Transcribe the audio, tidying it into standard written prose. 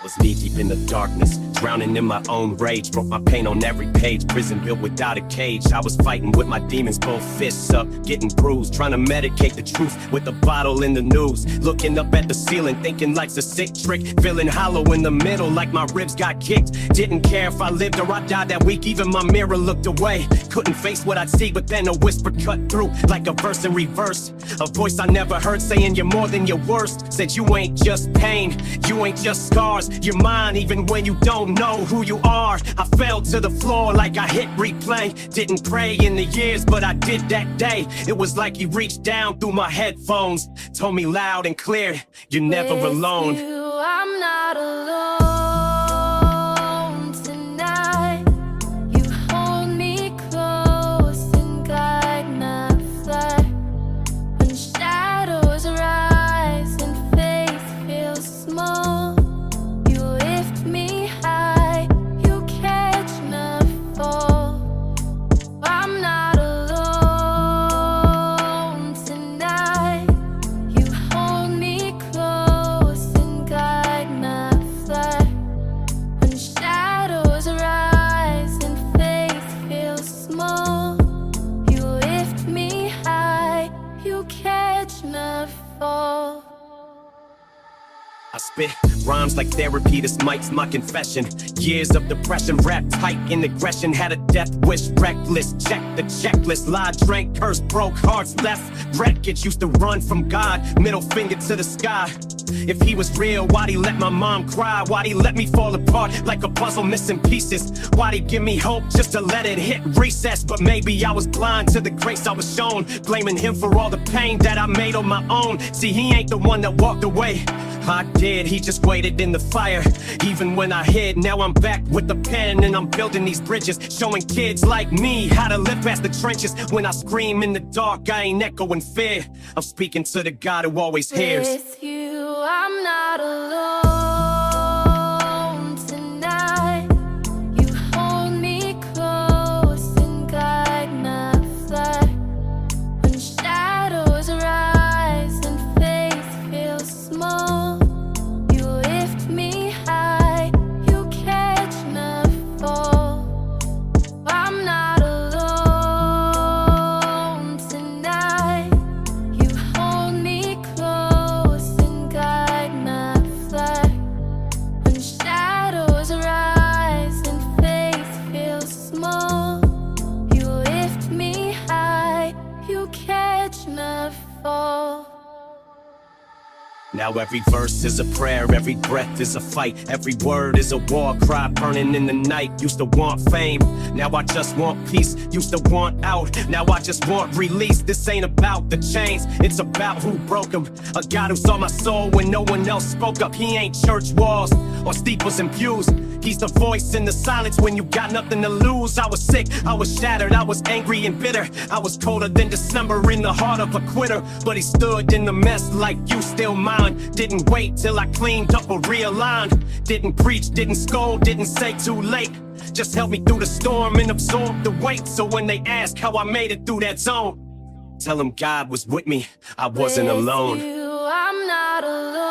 was knee deep in the darkness, drowning in my own rage. Broke my pain on every page, prison built without a cage. I was fighting with my demons, both fists up, getting bruised, trying to medicate the truth with a bottle in the news. Looking up at the ceiling, thinking life's a sick trick, feeling hollow in the middle like my ribs got kicked. Didn't care if I lived or I died that week, even my mirror looked away. Couldn't face what I'd see, but then a whisper cut through like a verse in reverse. A voice I never heard saying you're more than your worst. Said you ain't just pain, you ain't just scars, you're mine even when you don't know who you are. I fell to the floor like I hit replay. Didn't pray in the years, but I did that day. It was like he reached down through my headphones, told me loud and clear, you're never alone. With you, I'm not alone tonight. You hold me close and guide my flight. When shadows rise and faith feels small, you lift me high, you catch my fall. I'm not alone tonight. You hold me close and guide my flight. When shadows rise and faith feels small, you lift me high, you catch my fall. I spit rhymes like therapy, this mic's my confession. Years of depression, wrapped tight in aggression. Had a death wish, reckless, check the checklist. Lied, drank, cursed, broke, hearts left wreckage. Used to run from God, middle finger to the sky. If he was real, why'd he let my mom cry? Why'd he let me fall apart like a puzzle missing pieces? Why'd he give me hope just to let it hit recess? But maybe I was blind to the grace I was shown, blaming him for all the pain that I made on my own. See, he ain't the one that walked away, I did, he just waited in the fire. Even when I hid, now I'm back with the pen and I'm building these bridges, showing kids like me how to live past the trenches. When I scream in the dark, I ain't echoing fear, I'm speaking to the God who always hears. With you, I'm not alone tonight. You hold me close and guide my flight. When shadows rise and faith feels small, you lift me high, you catch my fall. I'm not alone tonight. You hold me close and guide my flight. When shadows rise and faith feels small, you lift me high, you catch my fall. Now every verse is a prayer, every breath is a fight, every word is a war cry burning in the night. Used to want fame, now I just want peace. Used to want out, now I just want release. This ain't about the chains, it's about who broke them. A God who saw my soul when no one else spoke up. He ain't church walls or steeples and pews, he's the voice in the silence when you got nothing to lose. I was sick, I was shattered, I was angry and bitter. I was colder than December in the heart of a quitter. But he stood in the mess like you still mine. Didn't wait till I cleaned up or realigned. Didn't preach, didn't scold, didn't say too late. Just helped me through the storm and absorb the weight. So when they ask how I made it through that zone, tell them God was with me, I wasn't alone. With you, I'm not alone.